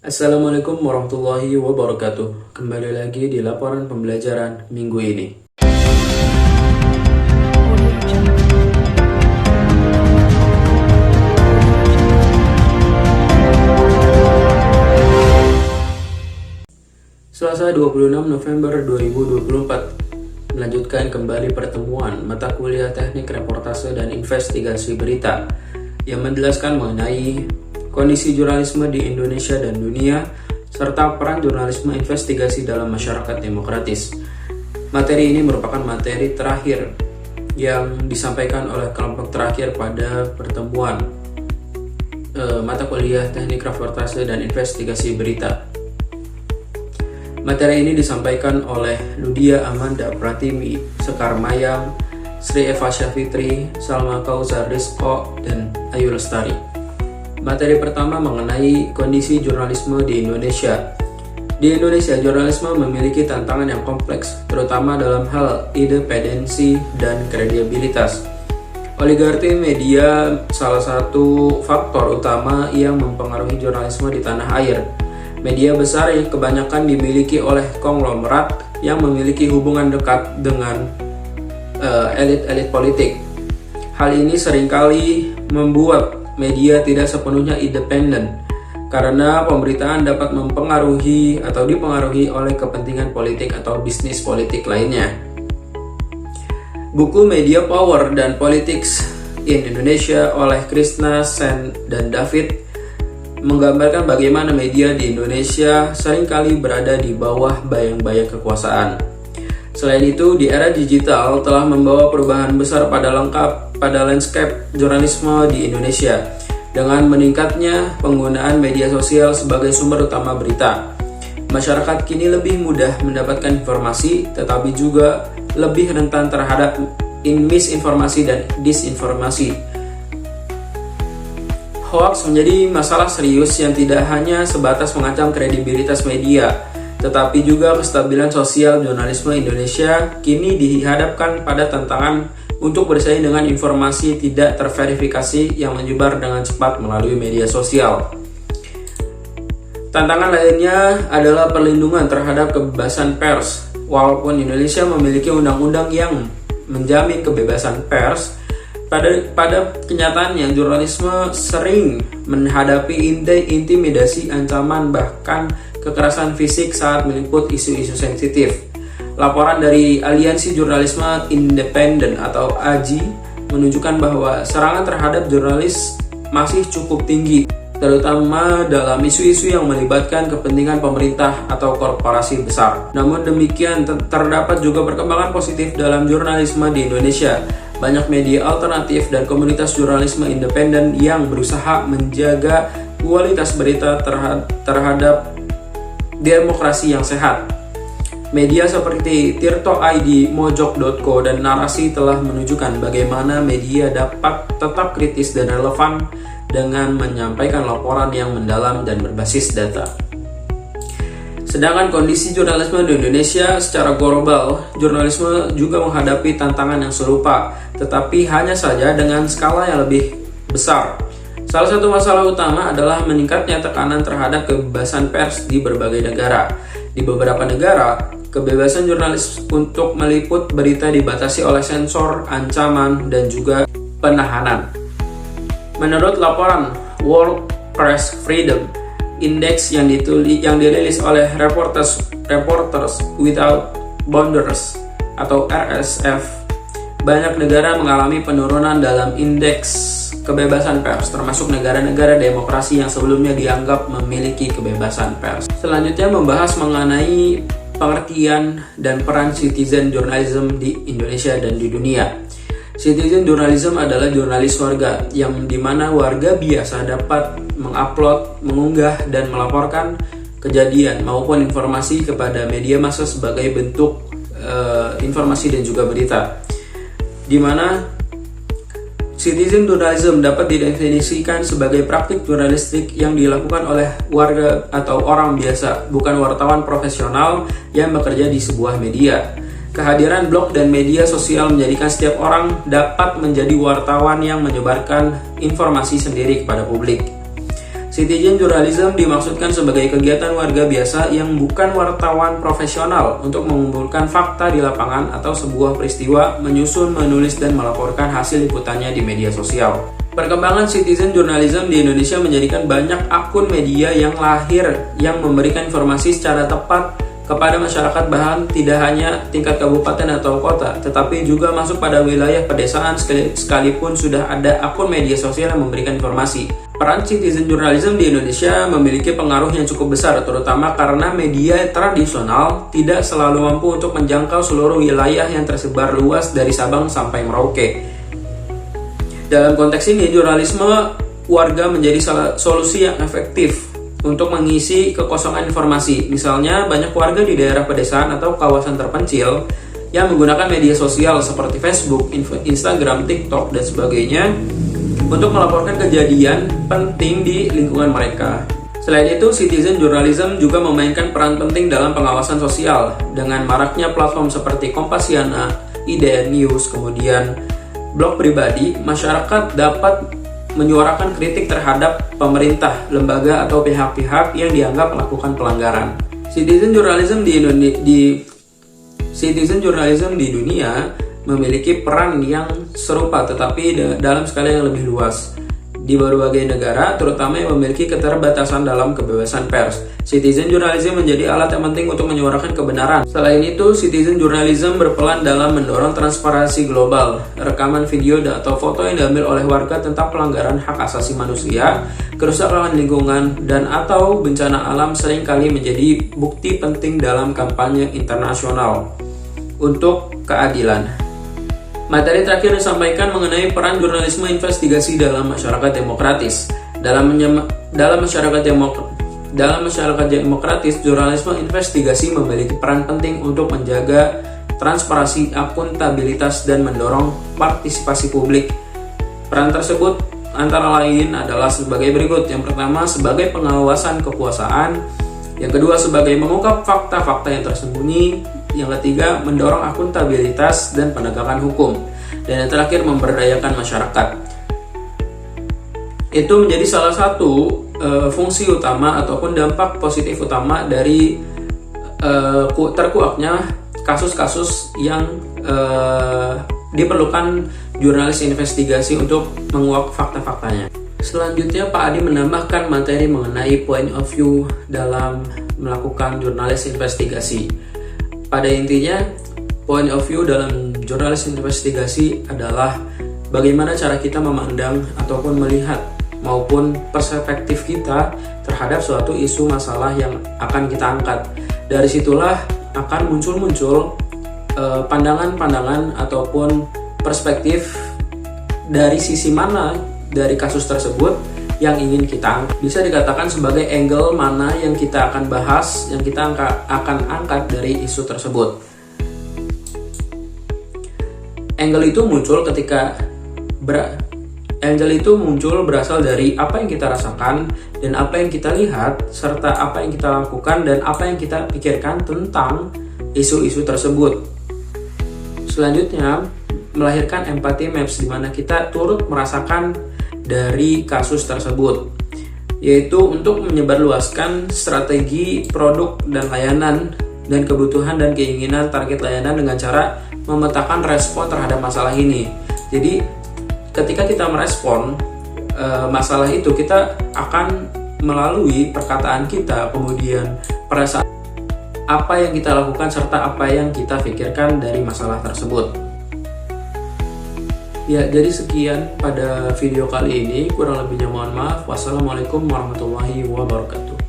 Assalamualaikum warahmatullahi wabarakatuh. Kembali lagi di laporan pembelajaran minggu ini. Selasa 26 November 2024, melanjutkan kembali pertemuan mata kuliah teknik reportase dan investigasi berita yang menjelaskan mengenai kondisi jurnalisme di Indonesia dan dunia, serta peran jurnalisme investigasi dalam masyarakat demokratis. Materi ini merupakan materi terakhir yang disampaikan oleh kelompok terakhir pada pertemuan mata kuliah teknik reportase dan investigasi berita. Materi ini disampaikan oleh Ludia Amanda Pratimi, Sekar Mayang, Sri Eva Syafitri, Salma Kausar Rizko, dan Ayu Lestari. Materi pertama mengenai kondisi jurnalisme di Indonesia. Di Indonesia, jurnalisme memiliki tantangan yang kompleks, terutama dalam hal independensi dan kredibilitas. Oligarki media salah satu faktor utama yang mempengaruhi jurnalisme di tanah air. Media besar yang kebanyakan dimiliki oleh konglomerat yang memiliki hubungan dekat dengan elit-elit politik. Hal ini seringkali membuat media tidak sepenuhnya independen karena pemberitaan dapat mempengaruhi atau dipengaruhi oleh kepentingan politik atau bisnis politik lainnya. Buku Media Power dan Politics in Indonesia oleh Krishna Sen dan David menggambarkan bagaimana media di Indonesia seringkali berada di bawah bayang-bayang kekuasaan. Selain itu, di era digital telah membawa perubahan besar pada landscape jurnalisme di Indonesia dengan meningkatnya penggunaan media sosial sebagai sumber utama berita. Masyarakat kini lebih mudah mendapatkan informasi, tetapi juga lebih rentan terhadap misinformasi dan disinformasi. Hoax menjadi masalah serius yang tidak hanya sebatas mengancam kredibilitas media, tetapi juga kestabilan sosial jurnalisme Indonesia kini dihadapkan pada tantangan untuk bersaing dengan informasi tidak terverifikasi yang menyebar dengan cepat melalui media sosial. Tantangan lainnya adalah perlindungan terhadap kebebasan pers. Walaupun Indonesia memiliki undang-undang yang menjamin kebebasan pers, pada kenyataannya jurnalisme sering menghadapi intimidasi, ancaman, bahkan kekerasan fisik saat meliput isu-isu sensitif. Laporan dari Aliansi Jurnalisme Independen atau AJI menunjukkan bahwa serangan terhadap jurnalis masih cukup tinggi, terutama dalam isu-isu yang melibatkan kepentingan pemerintah atau korporasi besar. Namun demikian, terdapat juga perkembangan positif dalam jurnalisme di Indonesia. Banyak media alternatif dan komunitas jurnalisme independen yang berusaha menjaga kualitas berita terhadap demokrasi yang sehat. Media seperti Tirto ID, Mojok.co, dan Narasi telah menunjukkan bagaimana media dapat tetap kritis dan relevan dengan menyampaikan laporan yang mendalam dan berbasis data. Sedangkan kondisi jurnalisme di Indonesia secara global, jurnalisme juga menghadapi tantangan yang serupa, tetapi hanya saja dengan skala yang lebih besar. Salah satu masalah utama adalah meningkatnya tekanan terhadap kebebasan pers di berbagai negara. Di beberapa negara, kebebasan jurnalis untuk meliput berita dibatasi oleh sensor, ancaman, dan juga penahanan. Menurut laporan World Press Freedom Index yang dirilis oleh Reporters Without Borders atau RSF, banyak negara mengalami penurunan dalam indeks kebebasan pers, termasuk negara-negara demokrasi yang sebelumnya dianggap memiliki kebebasan pers. Selanjutnya membahas mengenai pengertian dan peran citizen journalism di Indonesia dan di dunia. Citizen journalism adalah jurnalis warga, yang dimana warga biasa dapat mengupload, mengunggah, dan melaporkan kejadian maupun informasi kepada media massa sebagai bentuk informasi dan juga berita. Dimana citizen journalism dapat didefinisikan sebagai praktik jurnalistik yang dilakukan oleh warga atau orang biasa, bukan wartawan profesional yang bekerja di sebuah media. Kehadiran blog dan media sosial menjadikan setiap orang dapat menjadi wartawan yang menyebarkan informasi sendiri kepada publik. Citizen journalism dimaksudkan sebagai kegiatan warga biasa yang bukan wartawan profesional untuk mengumpulkan fakta di lapangan atau sebuah peristiwa, menyusun, menulis, dan melaporkan hasil liputannya di media sosial. Perkembangan citizen journalism di Indonesia menjadikan banyak akun media yang lahir yang memberikan informasi secara tepat kepada masyarakat, bahkan tidak hanya tingkat kabupaten atau kota, tetapi juga masuk pada wilayah pedesaan sekalipun sudah ada akun media sosial yang memberikan informasi. Peran citizen journalism di Indonesia memiliki pengaruh yang cukup besar, terutama karena media tradisional tidak selalu mampu untuk menjangkau seluruh wilayah yang tersebar luas dari Sabang sampai Merauke. Dalam konteks ini, jurnalisme warga menjadi solusi yang efektif untuk mengisi kekosongan informasi. Misalnya, banyak warga di daerah pedesaan atau kawasan terpencil yang menggunakan media sosial seperti Facebook, Instagram, TikTok, dan sebagainya untuk melaporkan kejadian penting di lingkungan mereka. Selain itu, citizen journalism juga memainkan peran penting dalam pengawasan sosial. Dengan maraknya platform seperti Kompasiana, IDN News, kemudian blog pribadi, masyarakat dapat menyuarakan kritik terhadap pemerintah, lembaga, atau pihak-pihak yang dianggap melakukan pelanggaran. Citizen journalism di dunia memiliki peran yang serupa tetapi dalam skala yang lebih luas. Di berbagai negara, terutama yang memiliki keterbatasan dalam kebebasan pers, citizen journalism menjadi alat yang penting untuk menyuarakan kebenaran. Selain itu, citizen journalism berperan dalam mendorong transparansi global. Rekaman video atau foto yang diambil oleh warga tentang pelanggaran hak asasi manusia, kerusakan lingkungan, dan atau bencana alam seringkali menjadi bukti penting dalam kampanye internasional untuk keadilan. Materi terakhir disampaikan mengenai peran jurnalisme investigasi dalam masyarakat demokratis. Dalam masyarakat demokratis, jurnalisme investigasi memiliki peran penting untuk menjaga transparansi, akuntabilitas, dan mendorong partisipasi publik. Peran tersebut antara lain adalah sebagai berikut. Yang pertama, sebagai pengawasan kekuasaan. Yang kedua, sebagai mengungkap fakta-fakta yang tersembunyi. Yang ketiga, mendorong akuntabilitas dan penegakan hukum. Dan yang terakhir, memberdayakan masyarakat. Itu menjadi salah satu fungsi utama ataupun dampak positif utama dari terkuaknya kasus-kasus yang diperlukan jurnalis investigasi untuk menguak fakta-faktanya. Selanjutnya, Pak Adi menambahkan materi mengenai point of view dalam melakukan jurnalis investigasi. Pada intinya, point of view dalam jurnalis investigasi adalah bagaimana cara kita memandang ataupun melihat maupun perspektif kita terhadap suatu isu masalah yang akan kita angkat. Dari situlah akan muncul pandangan-pandangan ataupun perspektif dari sisi mana dari kasus tersebut yang ingin kita angkat. Bisa dikatakan sebagai angle mana yang kita akan bahas, yang kita akan angkat dari isu tersebut. Angle itu muncul berasal dari apa yang kita rasakan dan apa yang kita lihat, serta apa yang kita lakukan dan apa yang kita pikirkan tentang isu-isu tersebut. Selanjutnya, melahirkan empathy maps, di mana kita turut merasakan dari kasus tersebut, yaitu untuk menyebarluaskan strategi produk dan layanan dan kebutuhan dan keinginan target layanan dengan cara memetakan respon terhadap masalah ini. Jadi ketika kita merespon masalah itu, kita akan melalui perkataan kita, kemudian perasaan apa yang kita lakukan, serta apa yang kita pikirkan dari masalah tersebut. Ya, jadi sekian pada video kali ini. Kurang lebihnya mohon maaf. Wassalamualaikum warahmatullahi wabarakatuh.